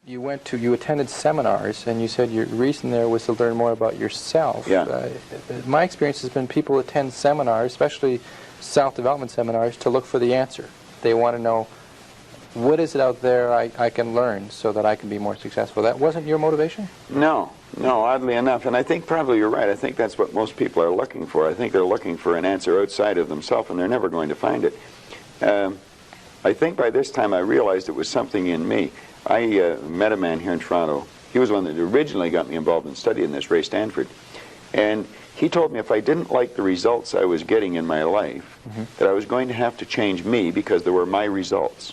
you attended seminars, and you said your reason there was to learn more about yourself. Yeah. My experience has been people attend seminars, especially self-development seminars, to look for the answer. They want to know, what is it out there I can learn so that I can be more successful? That wasn't your motivation? No, oddly enough. And I think probably you're right. I think that's what most people are looking for. I think they're looking for an answer outside of themselves, and they're never going to find it. I think by this time I realized it was something in me. I met a man here in Toronto. He was one that originally got me involved in studying this, Ray Stanford. And he told me if I didn't like the results I was getting in my life, that I was going to have to change me because they were my results.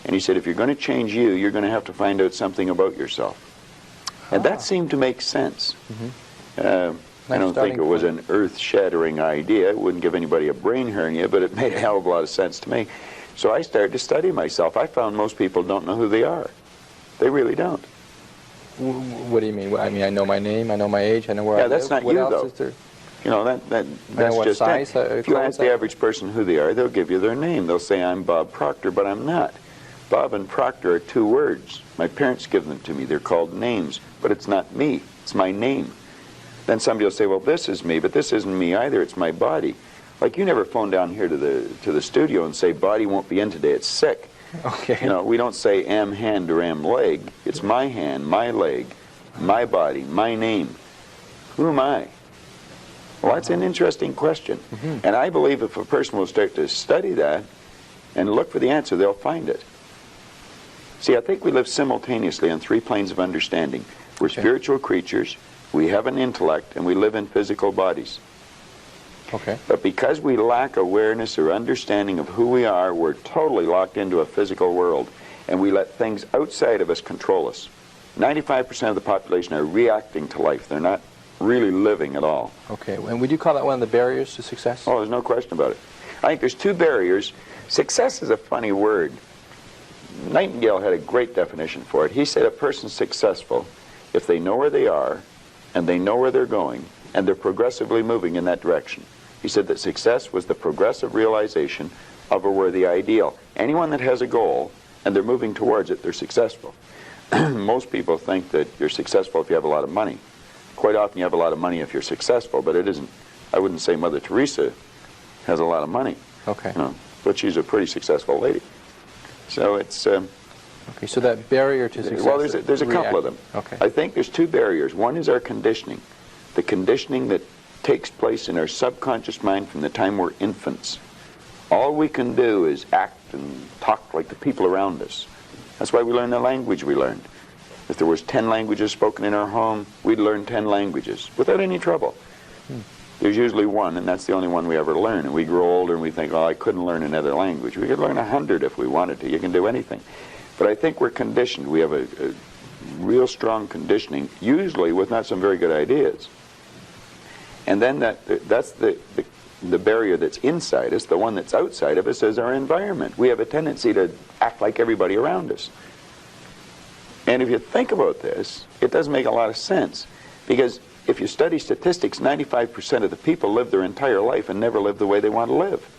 And he said, if you're going to change you, you're going to have to find out something about yourself. And that seemed to make sense. I don't think it was an earth-shattering idea. It wouldn't give anybody a brain hernia, but it made a hell of a lot of sense to me. So I started to study myself. I found most people don't know who they are. They really don't. What do you mean? I mean, I know my name, I know my age, I know where I live. Yeah, that's not what you, else though. Is there? You know, that's what just size, it. If you ask the average person who they are, they'll give you their name. They'll say, I'm Bob Proctor, but I'm not. Bob and Proctor are two words. My parents give them to me. They're called names, but it's not me. It's my name. Then somebody will say, well, this is me, but this isn't me either. It's my body. Like, you never phone down here to the studio and say, body won't be in today. It's sick. Okay. You know, we don't say am hand or am leg. It's my hand, my leg, my body, my name. Who am I? Well, that's an interesting question. And I believe if a person will start to study that and look for the answer, they'll find it. See, I think we live simultaneously on three planes of understanding. We're spiritual creatures, we have an intellect, and we live in physical bodies. Okay. But because we lack awareness or understanding of who we are, we're totally locked into a physical world, and we let things outside of us control us. 95% of the population are reacting to life. They're not really living at all. Okay. And would you call that one of the barriers to success? Oh, there's no question about it. I think there's two barriers. Success is a funny word. Nightingale had a great definition for it. He said a person's successful if they know where they are, and they know where they're going, and they're progressively moving in that direction. He said that success was the progressive realization of a worthy ideal. Anyone that has a goal, and they're moving towards it, they're successful. Most people think that you're successful if you have a lot of money. Quite often you have a lot of money if you're successful, but it isn't. I wouldn't say Mother Teresa has a lot of money. Okay. You know, but she's a pretty successful lady. So it's... okay, so that barrier to success... Well, there's a couple of them. Okay. I think there's two barriers. One is our conditioning. The conditioning that takes place in our subconscious mind from the time we're infants. All we can do is act and talk like the people around us. That's why we learn the language we learned. If there was 10 languages spoken in our home, we'd learn 10 languages without any trouble. There's usually one, and that's the only one we ever learn. And we grow older and we think, oh, I couldn't learn another language. We could learn 100 if we wanted to. You can do anything. But I think we're conditioned. We have a real strong conditioning, usually with not some very good ideas. And then that's the barrier that's inside us. The one that's outside of us is our environment. We have a tendency to act like everybody around us. And if you think about this, it doesn't make a lot of sense. Because if you study statistics, 95% of the people live their entire life and never live the way they want to live.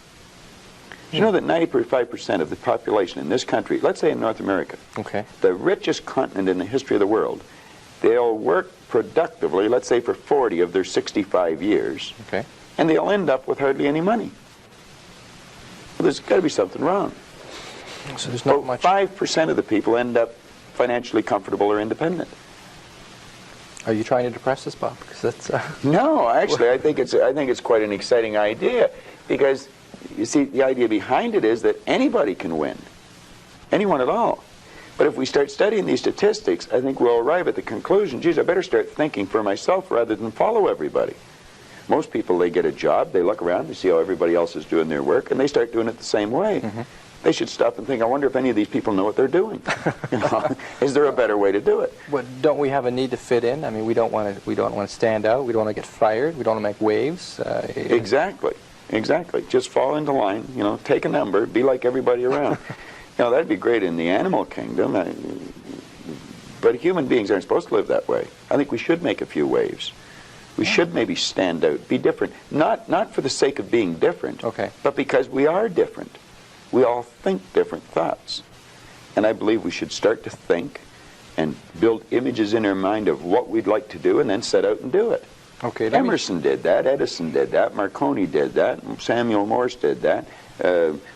Did you know that 95% of the population in this country, let's say in North America, the richest continent in the history of the world, they'll work productively, let's say for 40 of their 65 years, and they'll end up with hardly any money. Well, there's got to be something wrong. So there's not much... 5% of the people end up financially comfortable or independent. Are you trying to depress us, Bob? Because that's No, actually, I think it's quite an exciting idea, because you see, the idea behind it is that anybody can win, anyone at all. But if we start studying these statistics, I think we'll arrive at the conclusion, geez, I better start thinking for myself rather than follow everybody. Most people, they get a job, they look around, they see how everybody else is doing their work, and they start doing it the same way. They should stop and think, I wonder if any of these people know what they're doing. You know, is there a better way to do it? But don't we have a need to fit in? I mean, we don't want to stand out. We don't want to get fired. We don't want to make waves. Exactly. Just fall into line. You know, take a number. Be like everybody around. You know, that'd be great in the animal kingdom. But human beings aren't supposed to live that way. I think we should make a few waves. We should maybe stand out, be different. Not for the sake of being different, but because we are different. We all think different thoughts. And I believe we should start to think and build images in our mind of what we'd like to do and then set out and do it. Okay. Emerson did that, Edison did that, Marconi did that, Samuel Morse did that,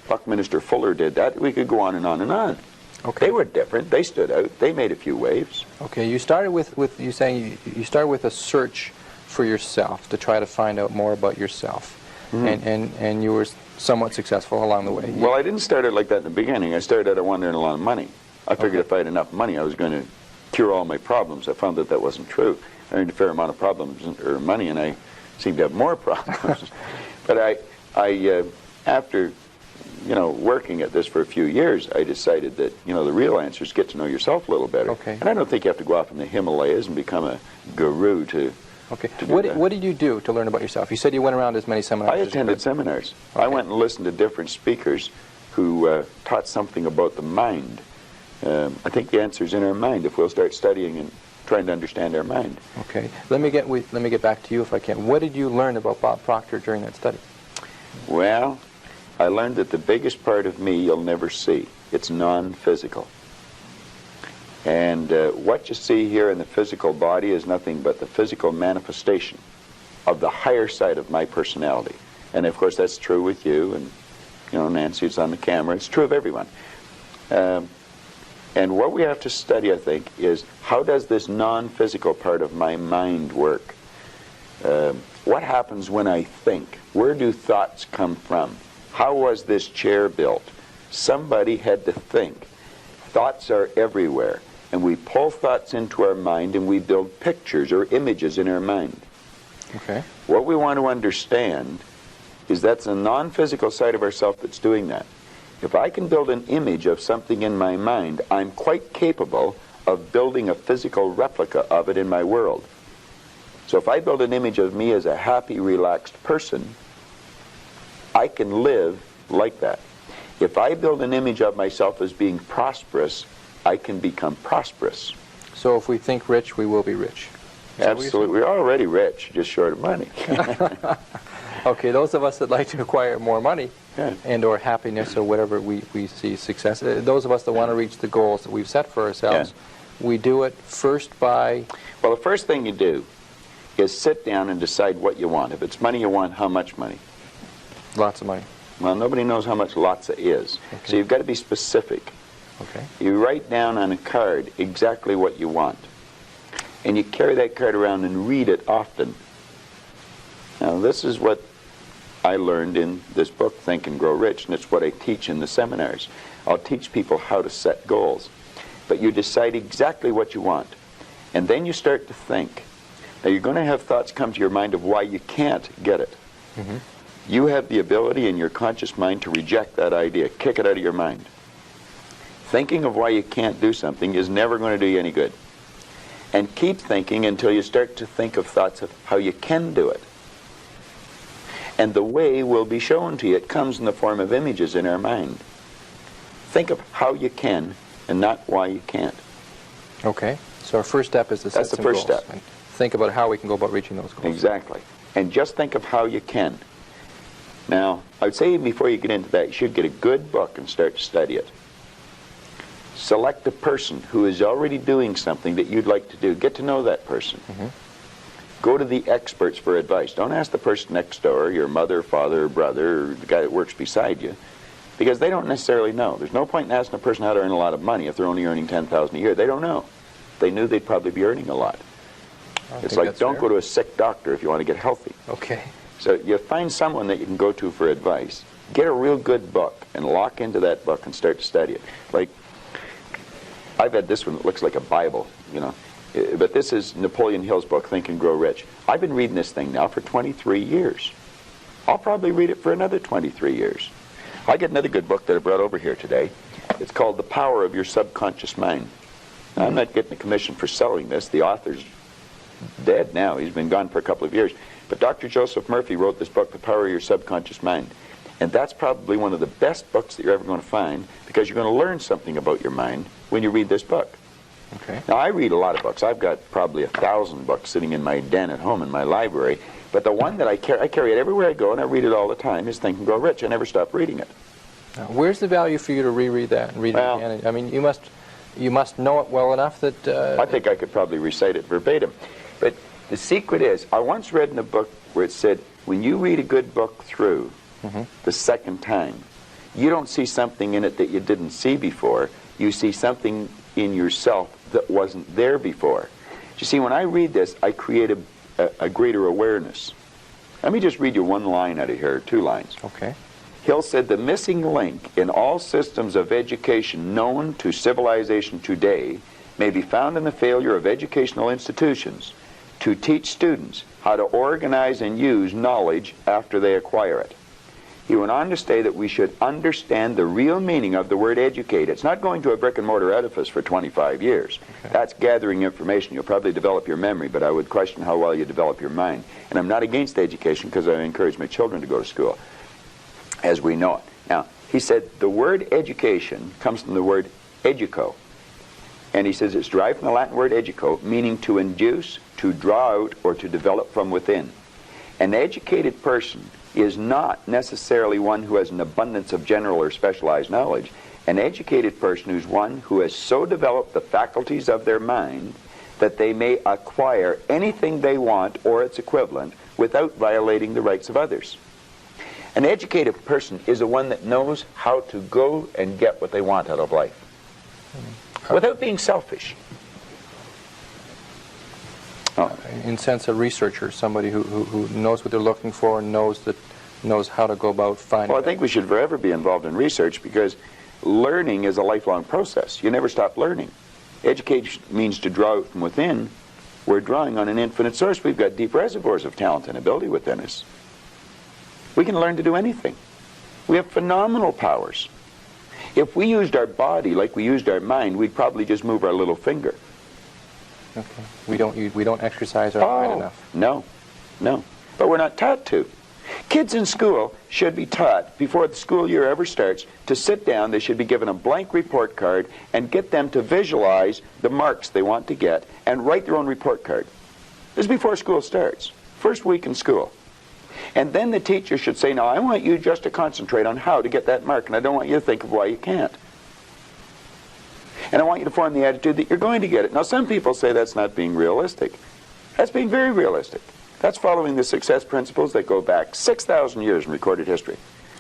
Buckminster Fuller did that. We could go on and on and on. Okay. They were different. They stood out. They made a few waves. Okay. You started with you saying you started with a search for yourself to try to find out more about yourself, and you were somewhat successful along the way. Well, I didn't start it like that in the beginning. I started out wanting a lot of money. I figured if I had enough money, I was going to cure all my problems. I found that that wasn't true. I earned a fair amount of problems or money, and I seemed to have more problems. But I after working at this for a few years, I decided that the real answer is get to know yourself a little better. Okay. And I don't think you have to go off in the Himalayas and become a guru to. Okay. To do What did you do to learn about yourself? You said you went around as many seminars. I as you attended could. seminars. Okay. I went and listened to different speakers who taught something about the mind. I think the answer is in our mind if we'll start studying and trying to understand our mind. Okay. Let me get back to you if I can. What did you learn about Bob Proctor during that study? Well, I learned that the biggest part of me you'll never see. It's non-physical. And what you see here in the physical body is nothing but the physical manifestation of the higher side of my personality. And of course that's true with you, and Nancy's on the camera. It's true of everyone. And what we have to study, I think, is how does this non-physical part of my mind work? What happens when I think? Where do thoughts come from? How was this chair built? Somebody had to think. Thoughts are everywhere. And we pull thoughts into our mind and we build pictures or images in our mind. Okay. What we want to understand is that's a non-physical side of ourself that's doing that. If I can build an image of something in my mind, I'm quite capable of building a physical replica of it in my world. So if I build an image of me as a happy, relaxed person, I can live like that. If I build an image of myself as being prosperous, I can become prosperous. So if we think rich, we will be rich. Is that what you're Absolutely. We're already rich, just short of money. Okay, those of us that like to acquire more money Yeah. and or happiness or whatever we see success, those of us that want to reach the goals that we've set for ourselves, we do it first by... Well, the first thing you do is sit down and decide what you want. If it's money you want, how much money? Lots of money. Well, nobody knows how much lots is. Okay. So you've got to be specific. Okay. You write down on a card exactly what you want. And you carry that card around and read it often. Now, this is what I learned in this book, Think and Grow Rich, and it's what I teach in the seminars. I'll teach people how to set goals. But you decide exactly what you want. And then you start to think. Now, you're going to have thoughts come to your mind of why you can't get it. Mm-hmm. You have the ability in your conscious mind to reject that idea, kick it out of your mind. Thinking of why you can't do something is never going to do you any good. And keep thinking until you start to think of thoughts of how you can do it. And the way will be shown to you. It comes in the form of images in our mind. Think of how you can and not why you can't. Okay. So our first step is to set That's the some first goals step. and think about how we can go about reaching those goals. Exactly. And just think of how you can. Now, I would say before you get into that, you should get a good book and start to study it. Select a person who is already doing something that you'd like to do. Get to know that person. Mm-hmm. Go to the experts for advice. Don't ask the person next door, your mother, father, brother, or the guy that works beside you, because they don't necessarily know. There's no point in asking a person how to earn a lot of money if they're only earning $10,000 a year. They don't know. If they knew, they'd probably be earning a lot. It's like, don't go to a sick doctor if you want to get healthy. Okay. So you find someone that you can go to for advice. Get a real good book and lock into that book and start to study it. Like, I've had this one that looks like a Bible, but this is Napoleon Hill's book, Think and Grow Rich. I've been reading this thing now for 23 years. I'll probably read it for another 23 years. I get another good book that I brought over here today. It's called The Power of Your Subconscious Mind. Now, I'm not getting a commission for selling this. The author's dead now. He's been gone for a couple of years. But Dr. Joseph Murphy wrote this book, The Power of Your Subconscious Mind. And that's probably one of the best books that you're ever going to find, because you're going to learn something about your mind when you read this book. Okay. Now, I read a lot of books. I've got probably 1,000 books sitting in my den at home in my library. But the one that I carry it everywhere I go, and I read it all the time, is Think and Grow Rich. I never stop reading it. Now, where's the value for you to reread that and read it again? I mean, you must, You must know it well enough that... I think I could probably recite it verbatim. But the secret is, I once read in a book where it said, when you read a good book through the second time, you don't see something in it that you didn't see before. You see something in yourself that wasn't there before. You see, when I read this, I create a greater awareness. Let me just read you one line out of here, 2 lines. Okay. Hill said, the missing link in all systems of education known to civilization today may be found in the failure of educational institutions to teach students how to organize and use knowledge after they acquire it. He went on to say that we should understand the real meaning of the word educate. It's not going to a brick-and-mortar edifice for 25 years. Okay. That's gathering information. You'll probably develop your memory, but I would question how well you develop your mind. And I'm not against education because I encourage my children to go to school, as we know it. Now, he said the word education comes from the word educo. And he says it's derived from the Latin word educo, meaning to induce, to draw out, or to develop from within. An educated person is not necessarily one who has an abundance of general or specialized knowledge. An educated person is one who has so developed the faculties of their mind that they may acquire anything they want or its equivalent without violating the rights of others. An educated person is the one that knows how to go and get what they want out of life without being selfish. In sense, a researcher, somebody who knows what they're looking for and knows how to go about finding Well, I think we should forever be involved in research because learning is a lifelong process. You never stop learning. Education means to draw out from within. We're drawing on an infinite source. We've got deep reservoirs of talent and ability within us. We can learn to do anything. We have phenomenal powers. If we used our body like we used our mind, we'd probably just move our little finger. Okay. We don't exercise our mind enough. No. But we're not taught to. Kids in school should be taught, before the school year ever starts, to sit down. They should be given a blank report card and get them to visualize the marks they want to get and write their own report card. This is before school starts, first week in school. And then the teacher should say, now I want you just to concentrate on how to get that mark, and I don't want you to think of why you can't. And I want you to form the attitude that you're going to get it. Now some people say that's not being realistic. That's being very realistic. That's following the success principles that go back 6,000 years in recorded history.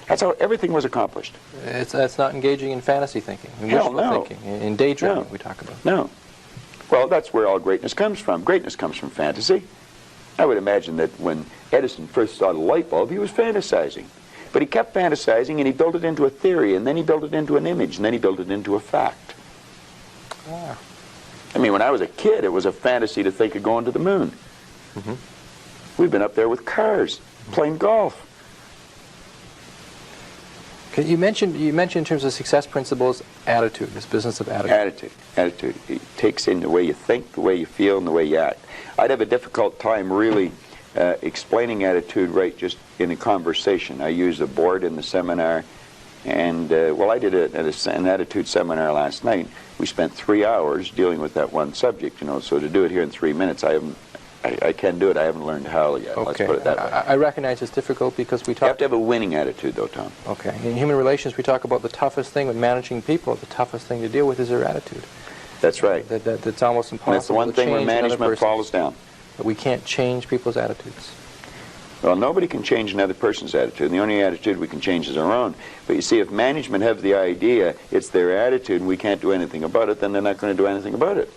That's how everything was accomplished. That's not engaging in fantasy thinking, in Hell, wishful no. thinking, in daydreaming we talk about. No. Well, that's where all greatness comes from. Greatness comes from fantasy. I would imagine that when Edison first saw the light bulb, he was fantasizing. But he kept fantasizing and he built it into a theory, and then he built it into an image, and then he built it into a fact. Ah. I mean, when I was a kid, it was a fantasy to think of going to the moon. Mm-hmm. We've been up there with cars, playing golf. Okay, you mentioned in terms of success principles, attitude, this business of attitude. Attitude. It takes in the way you think, the way you feel, and the way you act. I'd have a difficult time really explaining attitude right just in a conversation. I used a board in the seminar, and well, I did an attitude seminar last night. We spent 3 hours dealing with that one subject, so to do it here in 3 minutes, I can do it. I haven't learned how yet. Okay. Let's put it that way. I recognize it's difficult because we talk... You have to have a winning attitude, though, Tom. Okay. In human relations, we talk about the toughest thing with managing people. The toughest thing to deal with is their attitude. That's right. That's almost impossible. And that's the one thing where management falls down. That we can't change people's attitudes. Well, nobody can change another person's attitude. The only attitude we can change is our own. But you see, if management have the idea it's their attitude and we can't do anything about it, then they're not going to do anything about it.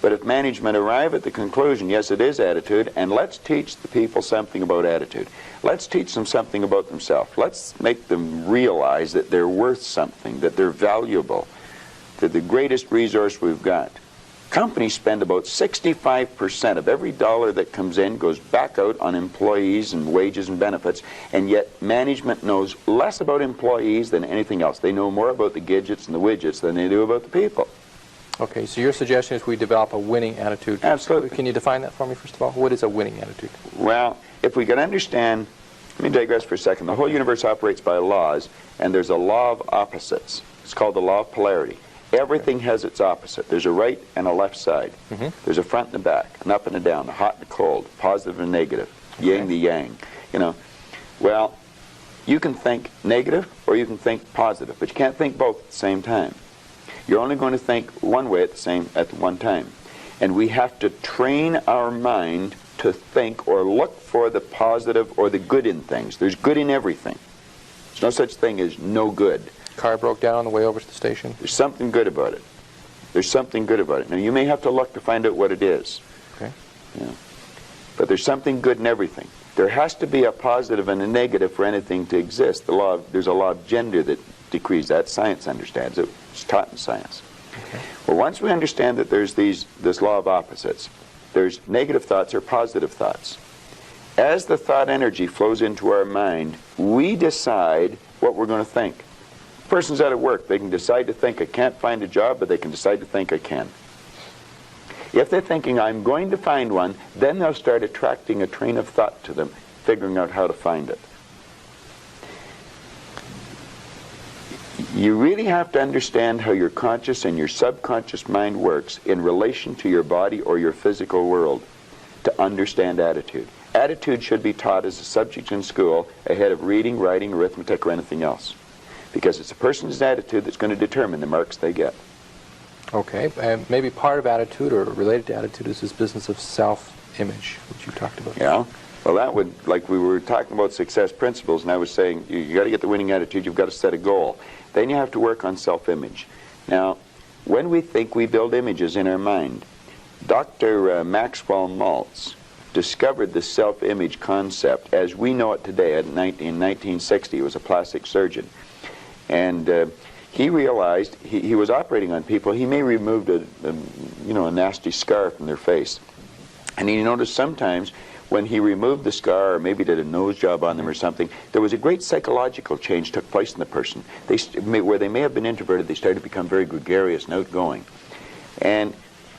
But if management arrive at the conclusion, yes, it is attitude, and let's teach the people something about attitude. Let's teach them something about themselves. Let's make them realize that they're worth something, that they're valuable, that the greatest resource we've got. Companies spend about 65% of every dollar that comes in goes back out on employees and wages and benefits, and yet management knows less about employees than anything else. They know more about the gadgets and the widgets than they do about the people. Okay, so your suggestion is we develop a winning attitude. Absolutely. Can you define that for me, first of all? What is a winning attitude? Well, if we can understand, let me digress for a second. The whole universe operates by laws, and there's a law of opposites. It's called the law of polarity. Everything has its opposite. There's a right and a left side. Mm-hmm. There's a front and a back, an up and a down, a hot and a cold, positive and negative, yin the yang. Well, you can think negative or you can think positive, but you can't think both at the same time. You're only going to think one way at one time. And we have to train our mind to think or look for the positive or the good in things. There's good in everything. There's no such thing as no good. Car broke down on the way over to the station. There's something good about it. There's something good about it. Now, you may have to look to find out what it is. Okay. Yeah. But there's something good in everything. There has to be a positive and a negative for anything to exist. There's a law of gender that decrees that. Science understands it. It's taught in science. Okay. Well, once we understand that there's this law of opposites, there's negative thoughts or positive thoughts. As the thought energy flows into our mind, we decide what we're going to think. A person's out of work. They can decide to think, I can't find a job, but they can decide to think, I can. If they're thinking, I'm going to find one, then they'll start attracting a train of thought to them, figuring out how to find it. You really have to understand how your conscious and your subconscious mind works in relation to your body or your physical world to understand attitude. Attitude should be taught as a subject in school ahead of reading, writing, arithmetic, or anything else. Because it's a person's attitude that's going to determine the marks they get. Okay, and maybe part of attitude or related to attitude is this business of self-image, which you talked about. Yeah. Well, that would, like we were talking about success principles, and I was saying you got to get the winning attitude, you've got to set a goal. Then you have to work on self-image. Now, when we think, we build images in our mind. Dr. Maxwell Maltz discovered the self-image concept as we know it today. In 1960, he was a plastic surgeon. And he realized he was operating on people. He may removed a nasty scar from their face. And he noticed sometimes when he removed the scar or maybe did a nose job on them or something, there was a great psychological change took place in the person. Where they may have been introverted, they started to become very gregarious and outgoing. And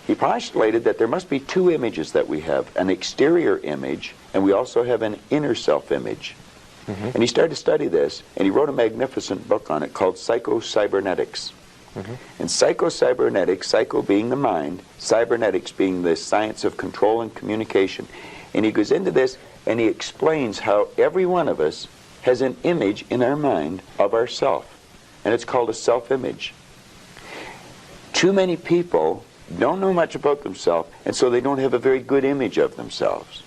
he postulated that there must be two images that we have, an exterior image, and we also have an inner self-image. Mm-hmm. And he started to study this, and he wrote a magnificent book on it called Psycho-Cybernetics. Mm-hmm. And psycho-cybernetics, psycho being the mind, cybernetics being the science of control and communication. And he goes into this, and he explains how every one of us has an image in our mind of ourself. And it's called a self-image. Too many people don't know much about themselves, and so they don't have a very good image of themselves.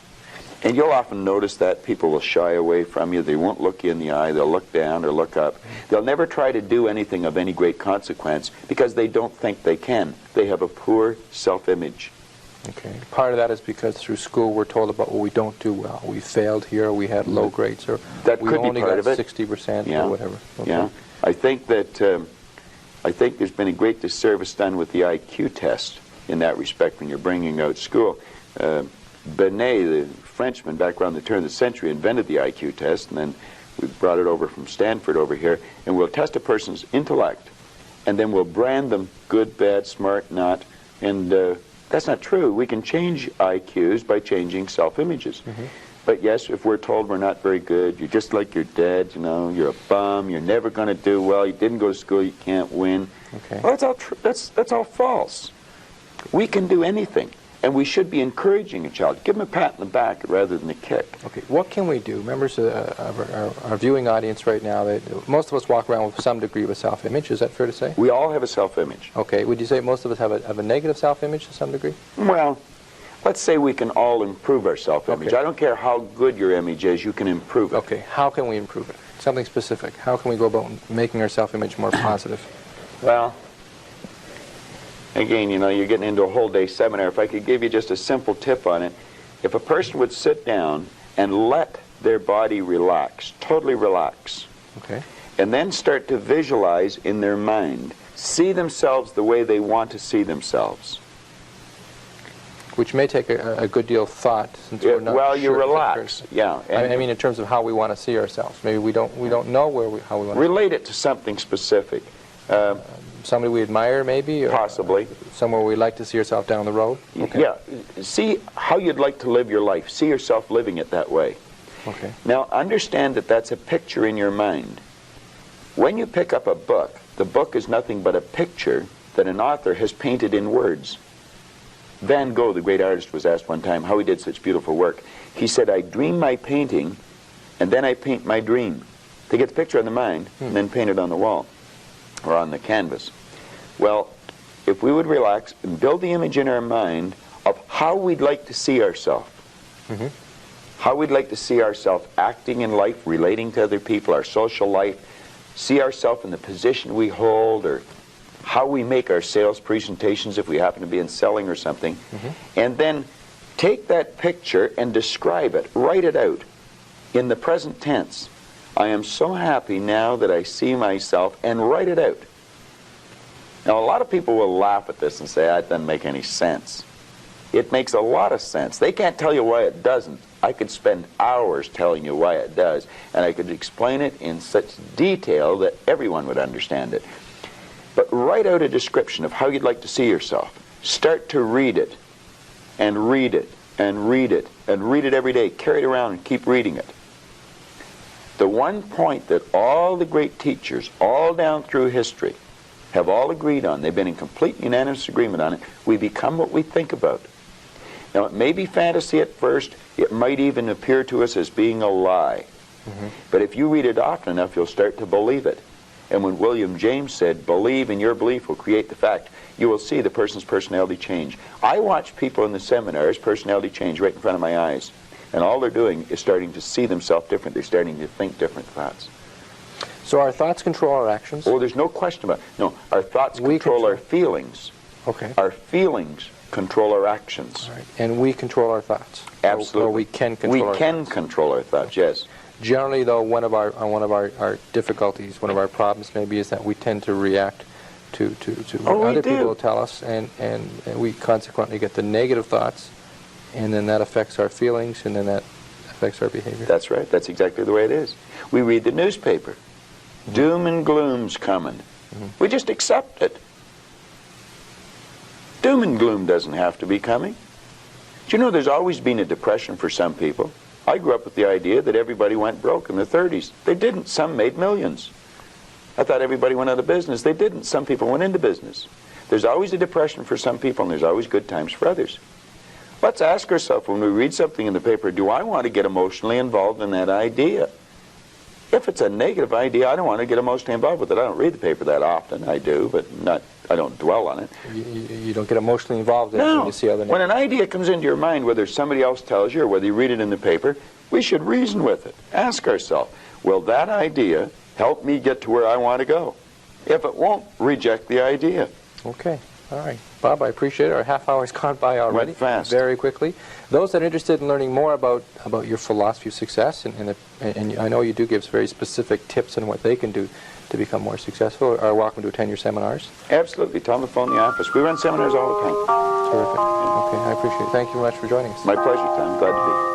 And you'll often notice that people will shy away from you. They won't look you in the eye. They'll look down or look up. They'll never try to do anything of any great consequence because they don't think they can. They have a poor self-image. Okay. Part of that is because through school we're told about what we don't do well. We failed here, we had low grades, or that we could only be part got of it. 60% Yeah. or whatever. Okay. Yeah. I think there's been a great disservice done with the IQ test in that respect when you're bringing out school. Binet, the Frenchman, back around the turn of the century, invented the IQ test, and then we brought it over from Stanford over here, and we'll test a person's intellect, and then we'll brand them good, bad, smart, not, and that's not true. We can change IQs by changing self-images. Mm-hmm. But yes, if we're told we're not very good, you're just like your dad, you're a bum, you're never going to do well, you didn't go to school, you can't win. Okay. Well, that's all false. We can do anything. And we should be encouraging a child. Give them a pat on the back rather than a kick. Okay, what can we do? Members of our viewing audience right now, most of us walk around with some degree of a self-image. Is that fair to say? We all have a self-image. Okay, would you say most of us have a negative self-image to some degree? Well, let's say we can all improve our self-image. Okay. I don't care how good your image is, you can improve it. Okay, how can we improve it? Something specific. How can we go about making our self-image more positive? Well, again, you're getting into a whole day seminar. If I could give you just a simple tip on it, if a person would sit down and let their body relax, totally relax, okay, and then start to visualize in their mind, see themselves the way they want to see themselves. Which may take a good deal of thought, since we're not well, sure you if it relax, occurs. yeah. I mean, in terms of how we want to see ourselves. Maybe we don't know how we want to relate it to something specific. Somebody we admire, maybe? Or possibly. Somewhere we'd like to see yourself down the road? Okay. Yeah. See how you'd like to live your life. See yourself living it that way. Okay. Now, understand that that's a picture in your mind. When you pick up a book, the book is nothing but a picture that an author has painted in words. Van Gogh, the great artist, was asked one time how he did such beautiful work. He said, I dream my painting, and then I paint my dream. They get the picture in the mind, and then paint it on the wall or on the canvas. Well, if we would relax and build the image in our mind of how we'd like to see ourselves, how we'd like to see ourselves acting in life, relating to other people, our social life, see ourselves in the position we hold, or how we make our sales presentations if we happen to be in selling or something, and then take that picture and describe it, write it out in the present tense. I am so happy now that I see myself, and write it out. Now, a lot of people will laugh at this and say, that doesn't make any sense. It makes a lot of sense. They can't tell you why it doesn't. I could spend hours telling you why it does, and I could explain it in such detail that everyone would understand it. But write out a description of how you'd like to see yourself. Start to read it, and read it, and read it, and read it every day. Carry it around and keep reading it. The one point that all the great teachers, all down through history, have all agreed on, they've been in complete unanimous agreement on it, we become what we think about. Now, it may be fantasy at first, it might even appear to us as being a lie. But if you read it often enough, you'll start to believe it. And when William James said, believe and your belief will create the fact, you will see the person's personality change. I watch people in the seminars, personality change right in front of my eyes. And all they're doing is starting to see themselves different. They're starting to think different thoughts. So our thoughts control our actions? Oh, there's no question about it. No, our thoughts control our feelings. Okay. Our feelings control our actions. All right. And we control our thoughts? Absolutely. Or we can control our thoughts? We can control our thoughts, yes. Generally, though, one of our difficulties, one of our problems maybe, is that we tend to react to what other people will tell us, and we consequently get the negative thoughts, and then that affects our feelings, and then that affects our behavior. That's right. That's exactly the way it is. We read the newspaper. Doom and gloom's coming. We just accept it. Doom and gloom doesn't have to be coming. Do you know there's always been a depression for some people? I grew up with the idea that everybody went broke in the 30s. They didn't. Some made millions. I thought everybody went out of business. They didn't. Some people went into business. There's always a depression for some people, and there's always good times for others. Let's ask ourselves when we read something in the paper, do I want to get emotionally involved in that idea? If it's a negative idea, I don't want to get emotionally involved with it. I don't read the paper that often. I do, but I don't dwell on it. You don't get emotionally involved in it when you see other when an idea comes into your mind, whether somebody else tells you or whether you read it in the paper, we should reason with it. Ask ourselves, will that idea help me get to where I want to go? If it won't, reject the idea. Okay. All right. Bob, I appreciate it. Our half hour's gone by already. Went fast. Very quickly. Those that are interested in learning more about your philosophy of success, and I know you do give very specific tips on what they can do to become more successful, are welcome to attend your seminars. Absolutely. Tell them to phone the office. We run seminars all the time. Terrific. Okay, I appreciate it. Thank you very much for joining us. My pleasure, Tom. Glad to be here.